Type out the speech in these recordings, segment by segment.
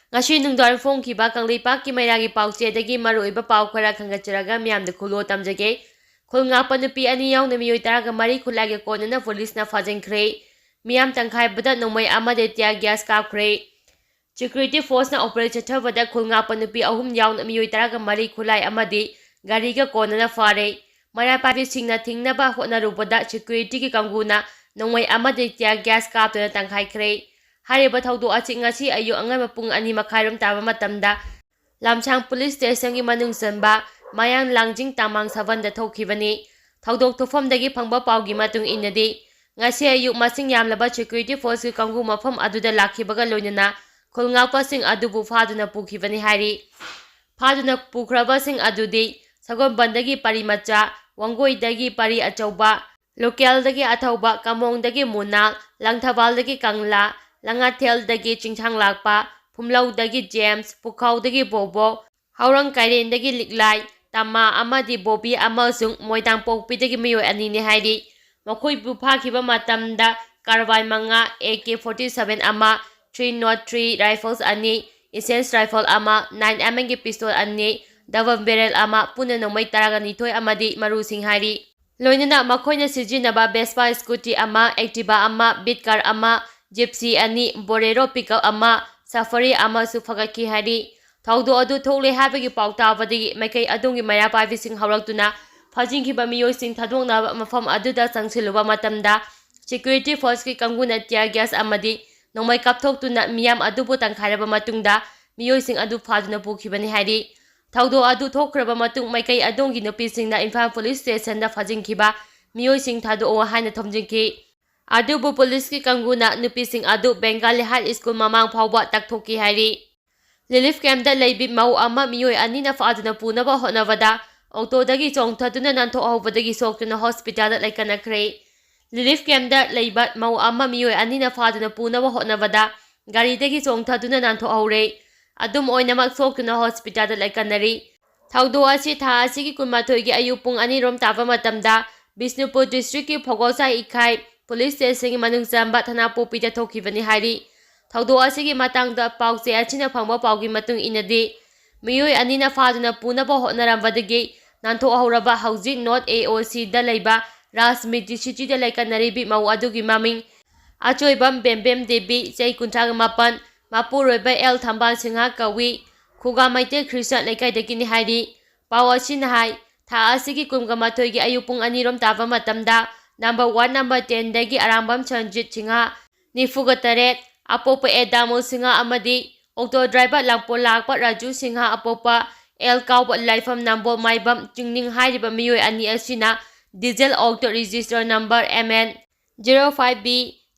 Ngasi nungdwar phongkiba Kangleipak Mairagi pauchedagi maruiba pau khara khangacharaga miyamda khulo tamjage. Khul ngakpa nupi ani yauna miyoi taraga mari khulage konana police na phajinkhre. Miyam tankhaibada Nongmei amade tia gas kapkhre. Security force na operation thabada khul ngakpa nupi ahum yauna miyoi taraga mari khulai amade gariga konana fare. Mara pavi singna thingnaba hotnarubada security ki kanguna Nongmei amade tia gas kaptana tankhaikre. Hariba thaudo aching ngasi ayu angai pung ani makhairam taba matamda Lamchang police station gi manung sanba mayang langjing tamang savanda thokibani thaudok thofamdagi phangba pawgi matung inadi ngasi ayu masing yamlaba security force ki kangu mafam aduda lakhibaga loinana khulngapa sing adubu phaduna pukhibani hari phaduna pukhraba sing adudi sagon bandagi parimacha wangoi dagi pari achauba local dagi athauba kamong dagi munal langthabal dagi kangla Langathel dagi chingthang lakpa, Phumlau dagi James, Pukhau dagi Bobo, Haurang Kairen dagi Liklai, Tama amadi Bobi amasung Moidang Pokpi dagi miyoi anini haidi. Makoi buphakiba matamda Karwai manga AK-47 ama, 303 rifles ani, Essence rifle ama, 9mm gi pistol ani, double barrel ama, puna Nongmei taraga nithoi amadi marusing haidi. Loinana makoina sijinaba Vespa scooty ama, Activa ama, Bitcar ama, Gypsy ani Bolero pickup ama Safari ama su phagaki hari thaudo adu thole habagi pauta abadi makai adungi maya pavi sing hawraktuna phajinkhre miyoi sing thadongna mafam aduda sangsiluba matamda security force ki kanguna tia gas amadi Nongmei kapthoktuna miyam adubu tangkhairaba matungda miyoi sing adu phaduna pukhibani hari thaudo adu thokraba matung makai adongi nupi singna Imphal police station da phajinkhre miyoi sing thado o haina thomjingki Adubu police ki kanguna nupi sing adu Bengali High School mamang phawba takthoki hari relief camp da leibi mau ama miyoi anina faduna punaba honavada auto dagi chongthaduna nantho ahobadagi soktuna hospital da laikanakre relief camp da leiba mau ama miyoi anina faduna punaba honavada gari dagi chongthaduna nantho ahore adum oinamak soktuna hospital da laikanari thaudo asi tha asi ki kunmathoi gi ayu pung ani rom taba matamda Bisnupur district ki Phogosai ikhai Police station ki manung chamba thana popita thokibani hari thaudo asigi matangda pawche achina phangba pawgi matung inadi miyoi anina faduna punaba hotnarambadagi nantho ahoraba hauji not AOC da leiba Rasmiti city da laikanari bi mau adugi maming achoibam bembem debi chai kunthag mapan mapuroiba el thamban singha kawi khuga maite christian laikai dagini hari pawachin hai tha asigi kumga mathoi gi ayupung anirom taba matamda Number 1 number 10 dagi arambam chanjit singa nifuga taret apopa edamo singa amadi auto driver langpo lakpa raju singa apopa el kauba laifam number maibam chingning hairiba miyoi ani asina diesel auto register number MN 05B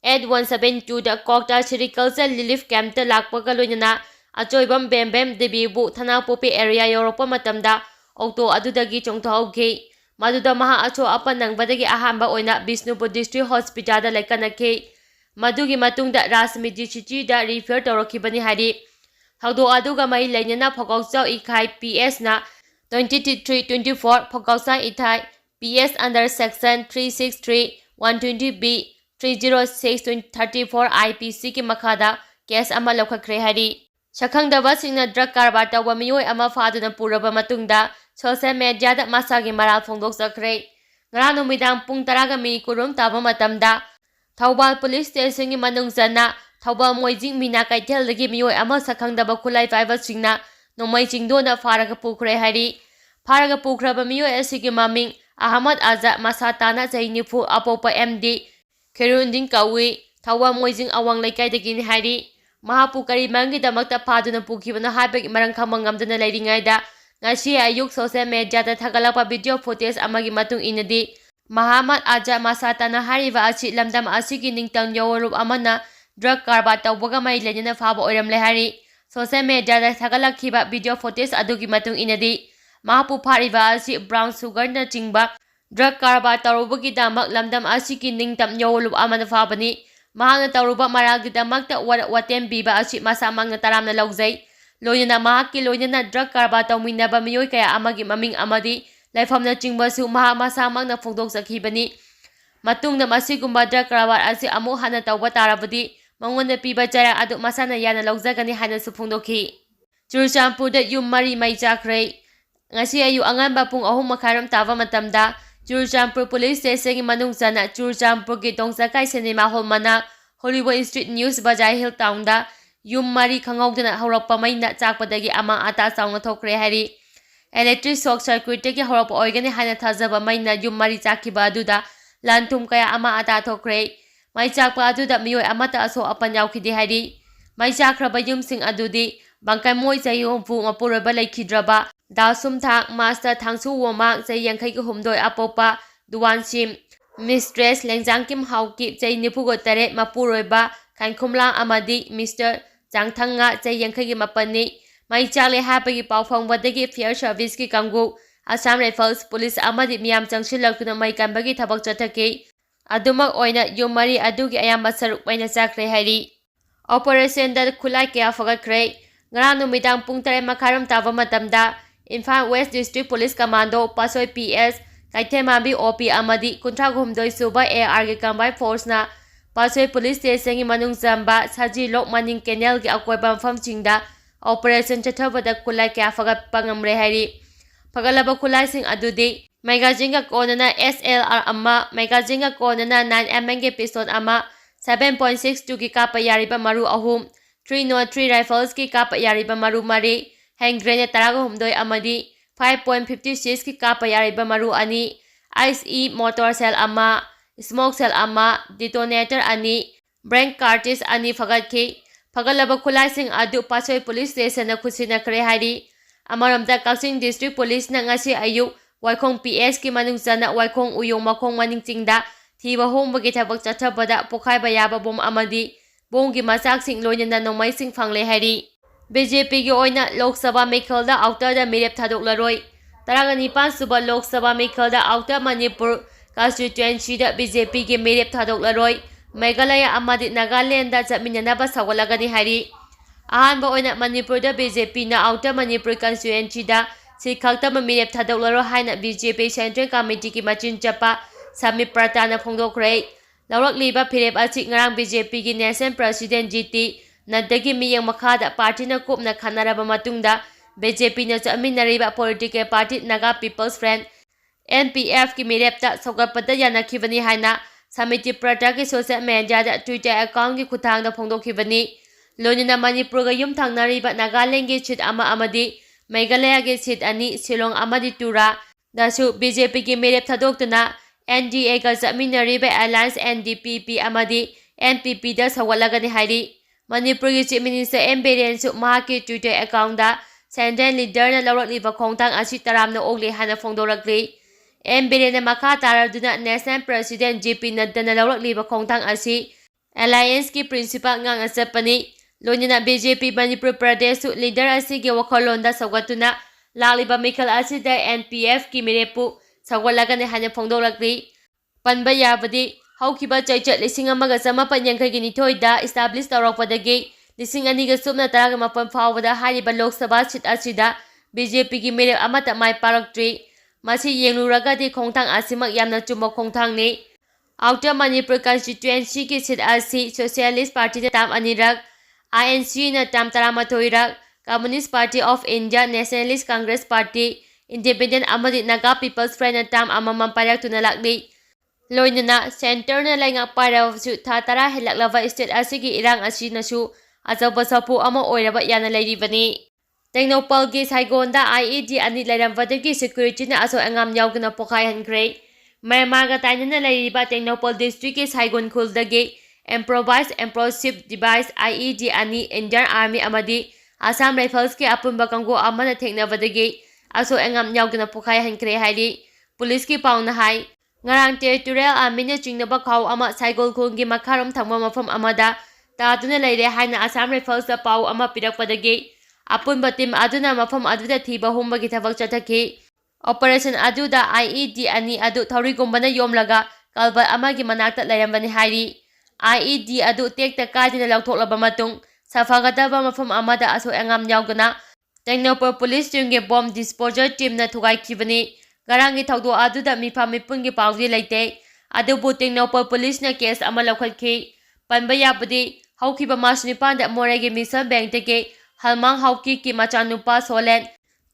8172 da Kokta Sericulture Relief Camp ta lakpa ka loinana achoibam bembem debibu thana popi area Europa matamda auto adudagi chongthauge Maduda maha acho apan nangbadagi ahamba oina Bisnupur district hospital da laikanake madugi matungda Rasmiti city da refer tawrakibani hari thaudo aduga mai lainana Phogosau ikhai PS na 2324 Phogosau ithai PS under section 363 120B 306 34 IPC ki makhada case ama lokhakhre hari Shakhangdaba singna drug karbar tawba miyoi ama faduna puraba matungda social media da masagi maral phongdok sakre ngara numidang pung taraga mi kurum taba matamda Thaubal police station gi manung jana Thaubal moijing mina kaithel dagi miyoi ama sakhangdaba khulai fiber singna Nongmei chingdona faraga pukhre hari faraga pukhraba miyoi asigi maming Ahmad Azza Masatana Zainifu apopa MD Kherunding kawi Thaubal moijing awang laikai dagi hari mahapu kari mangi damakta phaduna pukhibana habegi marang khamangamdana leiringaida ngasi ayuk social media da thagalapa video footage amagi matung inadi Muhammad Azza Masatana hariba achi lamdam asigi ningtang yorup amana drug karbar tawbaga mai lenina phaba oiram lehari social media da thagalakhiba video footage adugi matung inadi mahapu phariba achi brown sugar na chingba drug karbar tawbagi damak lamdam asigi ningtam yorup amana phabani mahangna tawruba maragi damakta watem biba achi masamangna taramna laujai loinana mahaki loinana drug karbar tawminaba miyoi kaya amagi maming amadi laifamna chingbasu maha masamangna phongdok sakhibani matungna masigumba drug karbar asi amu hana tawba tarabadi ꯃꯉꯣꯟꯗ ꯄꯤꯕ ꯆꯩꯔꯥꯛ ꯑꯗꯨ ꯃꯁꯥꯅ ꯌꯥꯅ ꯂꯧꯖꯒꯅꯤ ꯍꯥꯏꯅꯁꯨ ꯐꯣꯡꯗꯣꯛꯈꯤ꯫ ꯆꯨꯔꯆꯥꯟꯄꯨꯔꯗ ꯌꯨꯝ 4 ꯃꯩ ꯆꯥꯛꯈ꯭ꯔꯦ꯫ ꯉꯁꯤ ꯑꯌꯨꯛ ꯑꯉꯟꯕ ꯄꯨꯡ 3:30 ꯇꯥꯕ ꯃꯇꯝꯗ ꯆꯨꯔꯆꯥꯟꯄꯨꯔ ꯄꯨꯂꯤꯁ ꯁ꯭ꯇꯦꯁꯟꯒꯤ ꯃꯅꯨꯡ ꯆꯟꯅ ꯆꯨꯔꯆꯥꯟꯄꯨꯔꯒꯤ ꯇꯣꯡꯆꯀꯥꯏ ꯁꯤꯅꯦꯃꯥ ꯍꯣꯜ ꯃꯅꯥꯛ ꯍꯣꯂꯤꯋꯨꯗ ꯁ꯭ꯇ꯭ꯔꯤꯠ ꯅ꯭ꯌꯨꯁ ꯕꯖꯥꯔ ꯍꯤꯜ ꯇꯥꯎꯟꯗ ꯌꯨꯝ 4 ꯈꯪꯍꯧꯗꯅ ꯍꯧꯔꯛꯄ ꯃꯩꯅ ꯆꯥꯛꯄꯗꯒꯤ ꯑꯃꯥꯡ ꯑꯇꯥ ꯆꯥꯎꯅ ꯊꯣꯛꯈ꯭ꯔꯦ ꯍꯥꯏꯔꯤ꯫ ꯏꯂꯦꯛꯇ꯭ꯔꯤꯛ ꯁꯣꯛ ꯁꯔꯀ꯭ꯌꯨꯠꯇꯒꯤ ꯍꯧꯔꯛꯄ ꯑꯣꯏꯒꯅꯤ ꯍꯥꯏꯅ ꯊꯥꯖꯕ ꯃꯩꯅ ꯌꯨꯝ 4 ꯆꯥꯛꯈꯤꯕ ꯑꯗꯨꯗ ꯂꯟ ꯊꯨꯝ ꯀꯌꯥ ꯑꯃꯥꯡ ꯑꯇꯥ ꯊꯣꯛꯈ꯭ꯔꯦ꯫ ꯃꯩ ꯆꯥꯛꯄ ꯑꯗꯨꯗ ꯃꯤꯑꯣꯏ ꯑꯃꯠꯇ ꯑꯁꯣꯛ ꯑꯄꯟ ꯌꯥꯎꯈꯤꯗꯦ ꯍꯥꯏꯔꯤ꯫ ꯃꯩ ꯆꯥꯛꯈ꯭ꯔꯕ ꯌꯨꯝꯁꯤꯡ ꯑꯗꯨꯗꯤ ꯕꯪꯀꯥꯏꯃꯣꯏ ꯆꯍꯤ 30 ꯃꯄꯨꯔꯣꯏꯕ ꯂꯩꯈꯤꯗ꯭ꯔꯕ ꯗꯥꯁꯨꯝꯊꯥꯡ ꯃꯥꯁꯇꯔ ꯊꯥꯡꯁꯨ ꯋꯣꯃꯥꯡ ꯆꯍꯤ 39 ꯑꯄꯣꯛꯄ ꯗꯨꯋꯥꯟꯁꯤꯝ ꯃꯤꯁꯇ꯭ꯔꯦꯁ ꯂꯦꯡꯖꯥꯡꯀꯤꯝ ꯍꯥꯎꯀꯤꯞ ꯆꯍꯤ 48 ꯃꯄꯨꯔꯣꯏꯕ ꯈꯥꯏꯈꯨꯝꯂꯥꯡ ꯑꯃꯗꯤ ꯃꯤꯁꯇꯔ ꯆꯥꯡꯊꯪꯉꯥ ꯆꯍꯤ 57ꯅꯤ꯫ ꯃꯩ ꯆꯥꯛꯂꯦ ꯍꯥꯏꯕꯒꯤ ꯄꯥꯎ ꯐꯪꯕꯗꯒꯤ ꯐꯤꯌꯔ ꯁꯥꯔꯚꯤꯁꯀꯤ ꯀꯥꯡꯕꯨ, ꯑꯁꯥꯝ ꯔꯥꯏꯐꯜꯁ, ꯄꯨꯂꯤꯁ ꯑꯃꯗꯤ ꯃꯤꯌꯥꯝ ꯆꯪꯁꯤꯜꯂꯛꯇꯨꯅ ꯃꯩ ꯀꯟꯕꯒꯤ ꯊꯕꯛ ꯆꯠꯊꯈꯤ꯫ ꯑꯗꯨꯃꯛ ꯑꯣꯏꯅ ꯌꯨꯝ 4 ꯑꯗꯨꯒꯤ ꯑꯌꯥꯝꯕ ꯁꯔꯨꯛ ꯃꯩꯅ ꯆꯥꯛꯈ꯭ꯔꯦ ꯍꯥꯏꯔꯤ꯫ ꯑꯣꯄꯔꯦꯁꯟꯗ ꯈꯨꯠꯂꯥꯏ ꯀꯌꯥ ꯐꯒꯠꯈ꯭ꯔꯦ꯫ ꯉꯔꯥꯡ ꯅꯨꯃꯤꯗꯥꯡ ꯄꯨꯡ 3:30 ꯇꯥꯕ ꯃꯇꯝꯗ Imphal west district police commando ꯄꯥꯁꯣꯏ ꯄꯤ.ꯑꯦꯁ, ꯀꯩꯊꯦꯜꯃꯥꯟꯕꯤ ꯑꯣ.ꯄꯤ ꯑꯃꯗꯤ 39 ꯁꯨꯕ ꯑꯦ.ꯑꯥꯔꯒꯤ ꯀꯝꯕꯥꯏꯟ ꯐꯣꯔꯁꯅ ꯄꯥꯁꯣꯏ ꯄꯨꯂꯤꯁ ꯁ꯭ꯇꯦꯁꯟꯒꯤ ꯃꯅꯨꯡ ꯆꯟꯕ ꯁꯖꯤ ꯂꯣꯛ ꯃꯅꯤꯡ ꯀꯦꯅꯦꯜꯒꯤ ꯑꯀꯣꯏꯕ ꯃꯐꯝꯁꯤꯡꯗ ꯑꯣꯄꯔꯦꯁꯟ ꯆꯠꯊꯕꯗ ꯈꯨꯠꯂꯥꯏ ꯀꯌꯥ ꯐꯒꯠꯄ ꯉꯝꯔꯦ ꯍꯥꯏꯔꯤ꯫ ꯐꯒꯠꯂꯕ ꯈꯨꯠꯂꯥꯏꯁꯤꯡ ꯑꯗꯨꯗꯤ ꯃꯦꯒꯥꯖꯤꯟꯒ ꯀꯣꯟꯅꯅ SLR ꯑꯃ, ꯃꯦꯒꯥꯖꯤꯟꯒ ꯀꯣꯟꯅꯅ 9mm ꯄꯤꯁꯇꯣꯜ ꯑꯃ, 7.62ꯒꯤ ꯀꯥꯞꯄ ꯌꯥꯔꯤꯕ ꯃꯔꯨ 3, 303 ꯔꯥꯏꯐꯜꯁꯀꯤ ꯀꯥꯞꯄ ꯌꯥꯔꯤꯕ ꯃꯔꯨ 4, ꯍꯦꯟ ꯒ꯭ꯔꯦꯅꯦꯗ 13 ꯑꯃꯗꯤ 5.56ꯀꯤ ꯀꯥꯞꯄ ꯌꯥꯔꯤꯕ ꯃꯔꯨ 2, ICE ꯃꯣꯇꯣꯔ ꯁꯦꯜ ꯑꯃ, ꯁ꯭ꯃꯣꯛ ꯁꯦꯜ ꯑꯃ, ꯗꯤꯇꯣꯅꯦꯇꯔ 2, ꯕ꯭ꯔꯦꯡ ꯀꯥꯔꯇ꯭ꯔꯤꯖ 2 ꯐꯒꯠꯈꯤ꯫ ꯐꯒꯠꯂꯕ ꯈꯨꯠꯂꯥꯏꯁꯤꯡ ꯑꯗꯨ ꯄꯥꯁꯣꯏ ꯄꯨꯂꯤꯁ ꯁ꯭ꯇꯦꯁꯟꯗ ꯈꯨꯠꯁꯤꯟꯅꯈ꯭ꯔꯦ ꯍꯥꯏꯔꯤ꯫ ꯑꯃꯔꯣꯝꯗ ꯀꯛꯆꯤꯡ ꯗꯤꯁꯇ꯭ꯔꯤꯛ ꯄꯨꯂꯤꯁꯅ ꯉꯁꯤ ꯑꯌꯨꯛ ꯋꯥꯏꯈꯣꯡ ꯄꯤ.ꯑꯦꯁꯀꯤ ꯃꯅꯨꯡ ꯆꯟꯅ ꯋꯥꯏꯈꯣꯡ ꯎꯌꯣꯡ ꯃꯈꯣꯡ ꯃꯅꯤꯡ ꯆꯤꯡꯗ ꯊꯤꯕ ꯍꯨꯝꯕꯒꯤ ꯊꯕꯛ ꯆꯠꯊꯕꯗ ꯄꯣꯈꯥꯏꯕ ꯌꯥꯕ ꯕꯣꯝ ꯑꯃꯗꯤ ꯕꯣꯝꯒꯤ ꯃꯆꯥꯛꯁꯤꯡ ꯂꯣꯏꯅꯅ ꯅꯣꯡꯃꯩꯁꯤꯡ ꯐꯪꯂꯦ ꯍꯥꯏꯔꯤ꯫ ꯕꯤ.ꯖꯦ.ꯄꯤꯒꯤ ꯑꯣꯏꯅ ꯂꯣꯛ ꯁꯚꯥ ꯃꯤꯈꯜꯗ ꯑꯥꯎꯇꯔꯗ ꯃꯤꯔꯦꯞ ꯊꯥꯗꯣꯛꯂꯔꯣꯏ꯫ 19 ꯁꯨꯕ ꯂꯣꯛ ꯁꯚꯥ ꯃꯤꯈꯜꯗ ꯑꯥꯎꯇꯔ ꯃꯅꯤꯄꯨꯔ ꯀꯟꯁꯇꯤꯇ꯭ꯌꯨꯑꯦꯟꯁꯤꯗ ꯕꯤ.ꯖꯦ.ꯄꯤꯒꯤ ꯃꯤꯔꯦꯞ ꯊꯥꯗꯣꯛꯂꯔꯣꯏ꯫ ꯃꯦꯘꯥꯂꯌꯥ ꯑꯃꯗꯤ ꯅꯥꯒꯥꯂꯦꯟꯗ ꯆꯠꯃꯤꯟꯅꯅꯕ ꯁꯧꯒꯠꯂꯒꯅꯤ ꯍꯥꯏꯔꯤ꯫ ꯑꯍꯥꯟꯕ ꯑꯣꯏꯅ ꯃꯅꯤꯄꯨꯔꯗ ꯕꯤ.ꯖꯦ.ꯄꯤꯅ ꯑꯥꯎꯇꯔ ꯃꯅꯤꯄꯨꯔ ꯀꯟꯁꯇꯤꯇ꯭ꯌꯨꯑꯦꯟꯁꯤꯗ ꯁꯤꯠ ꯈꯛꯇꯃꯛ ꯃꯤꯔꯦꯞ ꯊꯥꯗꯣꯛꯂꯔꯣꯏ ꯍꯥꯏꯅ ꯕꯤ.ꯖꯦ.ꯄꯤ ꯁꯦꯟꯇ꯭ꯔꯦꯜ ꯀꯃꯤꯇꯤꯒꯤ ꯃꯆꯤꯟ ꯆꯠꯄ ꯁꯃꯤꯠ ꯄ꯭ꯔꯇꯥꯅ ꯐꯣꯡꯗꯣꯛꯈ꯭ꯔꯦ꯫ ꯂꯧꯔꯛꯂꯤꯕ ꯐꯤꯔꯦꯞ ꯑꯁꯤ ꯉꯔꯥꯡ ꯕꯤ.ꯖꯦ.ꯄꯤꯒꯤ ꯅꯦꯁꯅꯦꯜ ꯄ꯭ꯔꯁꯤꯗꯦꯟꯠ ꯖꯤ.ꯇꯤ. ꯅꯗ꯭ꯗꯥꯒꯤ ꯃꯤꯠꯌꯦꯡ ꯃꯈꯥꯗ ꯄꯥꯔꯇꯤꯅ ꯀꯨꯞꯅ ꯈꯟꯅꯔꯕ ꯃꯇꯨꯡꯗ ꯕꯤ.ꯖꯦ.ꯄꯤꯅ ꯆꯠꯃꯤꯟꯅꯔꯤꯕ political party Naga people's front (NPF)ꯒꯤ ꯃꯤꯔꯦꯞꯇ ꯁꯧꯒꯠꯄꯗ ꯌꯥꯅꯈꯤꯕꯅꯤ ꯍꯥꯏꯅ ꯁꯃꯤꯇꯤ ꯄ꯭ꯔꯇꯥꯒꯤ ꯁꯣꯁꯤꯌꯦꯜ ꯃꯤꯗꯤꯌꯥꯗ ꯇ꯭ꯋꯤꯇꯔ ꯑꯦꯀꯥꯎꯟꯠꯀꯤ ꯈꯨꯠꯊꯥꯡꯗ ꯐꯣꯡꯗꯣꯛꯈꯤꯕꯅꯤ꯫ ꯂꯣꯏꯅꯅ ꯃꯅꯤꯄꯨꯔꯒ ꯌꯨꯝꯊꯪꯅꯔꯤꯕ ꯅꯥꯒꯥꯂꯦꯟꯗꯒꯤ ꯁꯤꯠ ꯑꯃ ꯑꯃꯗꯤ ꯃꯦꯘꯥꯂꯌꯥꯒꯤ ꯁꯤꯠ 2, ꯁꯤꯂꯣꯡ ꯑꯃꯗꯤ ꯇꯨꯔꯥꯗꯁꯨ ꯕꯤ.ꯖꯦ.ꯄꯤꯒꯤ ꯃꯤꯔꯦꯞ ꯊꯥꯗꯣꯛꯇꯨꯅ NDAꯒ ꯆꯠꯃꯤꯟꯅꯔꯤꯕ ꯑꯦꯂꯥꯏꯟꯁ NDPP ꯑꯃꯗꯤ NPPꯗ ꯁꯧꯒꯠꯂꯒꯅꯤ ꯍꯥꯏꯔꯤ꯫ ꯃꯅꯤꯄꯨꯔꯒꯤ ꯆꯤꯐ ꯃꯤꯅꯤꯁꯇꯔ ꯑꯦꯝ ꯕꯤꯔꯦꯟꯁꯨ ꯃꯍꯥꯛꯀꯤ ꯇ꯭ꯋꯤꯇꯔ ꯑꯦꯀꯥꯎꯟꯠꯗ ꯁꯦꯟꯇ꯭ꯔꯦꯜ ꯂꯤꯗꯔꯅ ꯂꯧꯔꯛꯂꯤꯕ ꯈꯣꯡꯊꯥꯡ ꯑꯁꯤ ꯇꯔꯥꯝꯅ ꯑꯣꯛꯂꯤ ꯍꯥꯏꯅ ꯐꯣꯡꯗꯣꯔꯛꯂꯤ꯫ ꯑꯦꯝ ꯕꯤꯔꯦꯟꯅ ꯃꯈꯥ ꯇꯥꯔꯗꯨꯅ ꯅꯦꯁꯅꯦꯜ ꯄ꯭ꯔꯁꯤꯗꯦꯟꯠ ꯖꯦ.ꯄꯤ. ꯅꯗ꯭ꯗꯥꯅ ꯂꯧꯔꯛꯂꯤꯕ ꯈꯣꯡꯊꯥꯡ ꯑꯁꯤ ꯑꯦꯂꯥꯏꯌꯦꯟꯁꯀꯤ ꯄ꯭ꯔꯤꯟꯁꯤꯄꯜ ꯉꯥꯛꯅ ꯆꯠꯄꯅꯤ꯫ ꯂꯣꯏꯅꯅ ꯕꯤ.ꯖꯦ.ꯄꯤ ꯃꯅꯤꯄꯨꯔ ꯄ꯭ꯔꯗꯦꯁꯁꯨ ꯂꯤꯗꯔ ꯑꯁꯤꯒꯤ ꯋꯥꯈꯜꯂꯣꯟꯗ ꯁꯧꯒꯠꯇꯨꯅ ꯂꯥꯛꯂꯤꯕ ꯃꯤꯈꯜ ꯑꯁꯤꯗ NPFꯒꯤ ꯃꯤꯔꯦꯞꯄꯨ ꯁꯧꯒꯠꯂꯒꯅꯤ ꯍꯥꯏꯅ ꯐꯣꯡꯗꯣꯛꯂꯛꯂꯤ꯫ ꯄꯟꯕ ꯌꯥꯕꯗꯤ ꯍꯧꯈꯤꯕ ꯆꯩꯆꯠ 1982ꯗ ꯏꯁꯇꯥꯕ꯭ꯂꯤꯁ ꯇꯧꯔꯛꯄꯗꯒꯤ 2017 ꯐꯥꯎꯕꯗ ꯍꯥꯏꯔꯤꯕ ꯂꯣꯛ ꯁꯚꯥ ꯁꯤꯠ ꯑꯁꯤꯗ ꯕꯤ.ꯖꯦ.ꯄꯤꯒꯤ ꯃꯤꯔꯦꯞ ꯑꯃꯠꯇ ꯃꯥꯏ ꯄꯥꯛꯂꯛꯇ꯭ꯔꯤ꯫ ꯃꯁꯤ ꯌꯦꯡꯂꯨꯔꯒꯗꯤ ꯈꯣꯡꯊꯥꯡ ꯑꯁꯤꯃꯛ ꯌꯥꯝꯅ ꯆꯨꯝꯕ ꯈꯣꯡꯊꯥꯡꯅꯤ꯫ ꯑꯥꯎꯇꯔ ꯃꯅꯤꯄꯨꯔ ꯀꯟꯁꯇꯤꯇ꯭ꯌꯨꯑꯦꯟꯁꯤꯒꯤ ꯁꯤꯠ ꯑꯁꯤ ꯁꯣꯁꯤꯌꯦꯂꯤꯁꯠ ꯄꯥꯔꯇꯤꯅ ꯇꯥꯝ 2ꯔꯛ, INCꯅ ꯇꯥꯝ 13ꯔꯛ, communist party of India, nationalist congress party, independent ꯑꯃꯗꯤ ꯅꯥꯒꯥ ꯄꯤꯄꯜꯁ ꯐ꯭ꯔꯟꯠꯅ ꯇꯥꯝ ꯑꯃꯃꯝ ꯄꯥꯏꯔꯛꯇꯨꯅ ꯂꯥꯛꯂꯤ꯫ ꯂꯣꯏꯅꯅ ꯁꯦꯟꯇꯔꯅ ꯂꯩꯉꯥꯛ ꯄꯥꯏꯔꯕꯁꯨ ꯊꯥ 10 ꯍꯦꯜꯂꯛꯂꯕ ꯁ꯭ꯇꯦꯠ ꯑꯁꯤꯒꯤ ꯏꯔꯥꯡ ꯑꯁꯤꯅꯁꯨ ꯑꯆꯧꯕ ꯁꯥꯐꯨ ꯑꯃ ꯑꯣꯏꯔꯕ ꯌꯥꯅ ꯂꯩꯔꯤꯕꯅꯤ꯫ ꯇꯦꯡꯅꯧꯄꯜꯒꯤ ꯁꯥꯏꯒꯣꯟꯗ IED 2 ꯂꯩꯔꯝꯕꯗꯒꯤ ꯁꯦꯀ꯭ꯌꯨꯔꯤꯇꯤꯅ ꯑꯁꯣꯏ ꯑꯉꯥꯝ ꯌꯥꯎꯗꯅ ꯄꯣꯈꯥꯏꯍꯟꯈ꯭ꯔꯦ꯫ ꯃ꯭ꯌꯥꯟꯃꯥꯔꯒ ꯇꯥꯏꯅꯅ ꯂꯩꯔꯤꯕ ꯇꯦꯡꯅꯧꯄꯜ ꯗꯤꯁꯇ꯭ꯔꯤꯛꯀꯤ ꯁꯥꯏꯒꯣꯟ ꯈꯨꯜꯗꯒꯤ improvise explosive device IED 2 Indian army ꯑꯃꯗꯤ ꯑꯁꯥꯝ ꯔꯥꯏꯐꯜꯁꯀꯤ ꯑꯄꯨꯟꯕ ꯀꯥꯡꯕꯨ ꯑꯃꯅ ꯊꯦꯡꯅꯕꯗꯒꯤ ꯑꯁꯣꯏ ꯑꯉꯥꯝ ꯌꯥꯎꯗꯅ ꯄꯣꯈꯥꯏꯍꯟꯈ꯭ꯔꯦ ꯍꯥꯏꯔꯤ꯫ ꯄꯨꯂꯤꯁꯀꯤ ꯄꯥꯎꯅ ꯍꯥꯏ ꯉꯔꯥꯡ ꯇꯦꯔꯤꯇꯣꯔꯤꯌꯦꯜ ꯑꯥꯔꯃꯤꯅ ꯆꯤꯡꯅꯕ ꯈꯥꯎ ꯑꯃ ꯁꯥꯏꯒꯣꯜ ꯈꯨꯜꯒꯤ ꯃꯈꯥꯔꯣꯝ ꯊꯪꯕ ꯃꯐꯝ ꯑꯃꯗ ꯇꯥꯗꯨꯅ ꯂꯩꯔꯦ ꯍꯥꯏꯅ ꯑꯁꯥꯝ ꯔꯥꯏꯐꯜꯁꯇ ꯄꯥꯎ ꯑꯃ ꯄꯤꯔꯛꯄꯗꯒꯤ ꯑꯄꯨꯟꯕ ꯇꯤꯝ ꯑꯗꯨꯅ ꯃꯐꯝ ꯑꯗꯨꯗ ꯊꯤꯕ ꯍꯨꯝꯕꯒꯤ ꯊꯕꯛ ꯆꯠꯊꯈꯤ꯫ ꯑꯣꯄꯔꯦꯁꯟ ꯑꯗꯨꯗ IED 2 ꯑꯗꯨ ꯊꯧꯔꯤꯒꯨꯝꯕꯅ ꯌꯣꯝꯂꯒ ꯀꯜꯚꯔꯠ ꯑꯃꯒꯤ ꯃꯅꯥꯛꯇ ꯂꯩꯔꯝꯕꯅꯤ ꯍꯥꯏꯔꯤ꯫ IED ꯑꯗꯨ ꯇꯦꯛꯇ ꯀꯥꯏꯗꯅ ꯂꯧꯊꯣꯛꯂꯕ ꯃꯇꯨꯡ ꯁꯥꯐꯒꯗꯕ ꯃꯐꯝ ꯑꯃꯗ ꯑꯁꯣꯏ ꯑꯉꯥꯝ ꯌꯥꯎꯗꯅ ꯇꯦꯡꯅꯧꯄꯜ ꯄꯨꯂꯤꯁ ꯇꯤꯝꯒꯤ ꯕꯣꯝ ꯗꯤꯁꯄꯣꯖꯔ ꯇꯤꯝꯅ ꯊꯨꯒꯥꯏꯈꯤꯕꯅꯤ꯫ ꯉꯔꯥꯡꯒꯤ ꯊꯧꯗꯣꯛ ꯑꯗꯨꯗ ꯃꯤꯐꯝ ꯃꯤꯄꯨꯟꯒꯤ ꯄꯥꯎꯗꯤ ꯂꯩꯇꯦ꯫ ꯑꯗꯨꯕꯨ ꯇꯦꯡꯅꯧꯄꯜ ꯄꯨꯂꯤꯁꯅ ꯀꯦꯁ ꯑꯃ ꯂꯧꯈꯠꯈꯤ꯫ ꯄꯟꯕ ꯌꯥꯕꯗꯤ ꯍꯧꯈꯤꯕ ꯃꯥꯔꯆ 9ꯗ ꯃꯣꯔꯦꯒꯤ ꯃꯤꯁꯜ ꯕꯦꯡꯛꯇꯒꯤ ꯍꯜꯃꯥꯡ ꯍꯥꯎꯀꯤꯛꯀꯤ ꯃꯆꯥꯅꯨꯄꯥ ꯁꯣꯂꯦꯟ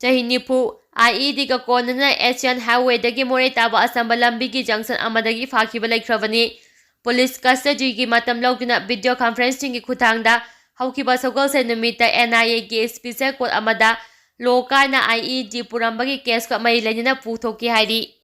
ꯆꯍꯤ 90 IEDꯒ ꯀꯣꯟꯅꯅ ꯑꯦꯁꯤꯌꯥꯟ ꯍꯥꯏꯋꯦꯗꯒꯤ ꯃꯣꯔꯦ ꯇꯥꯕ ꯑꯁꯝꯕ ꯂꯝꯕꯤꯒꯤ ꯖꯪꯁꯟ ꯑꯃꯗꯒꯤ ꯐꯥꯈꯤꯕ ꯂꯩꯈ꯭ꯔꯕꯅꯤ꯫ ꯄꯨꯂꯤꯁ ꯀꯁꯇꯗꯤꯒꯤ ꯃꯇꯝ ꯂꯧꯗꯨꯅ ꯚꯤꯗꯤꯑꯣ ꯀꯟꯐꯔꯦꯟꯁꯤꯡꯒꯤ ꯈꯨꯠꯊꯥꯡꯗ ꯍꯧꯈꯤꯕ ꯁꯒꯣꯜꯁꯦꯟ ꯅꯨꯃꯤꯠꯇ NIAꯒꯤ ꯁ꯭ꯄꯦꯁꯤꯑꯦꯜ ꯀꯣꯔꯠ ꯑꯃꯗ ꯂꯣ ꯀꯥꯏꯅ IED ꯄꯨꯔꯝꯕꯒꯤ ꯀꯦꯁꯀ ꯃꯔꯤ ꯂꯩꯅꯅ ꯄꯨꯊꯣꯛꯈꯤ ꯍꯥꯏꯔꯤ꯫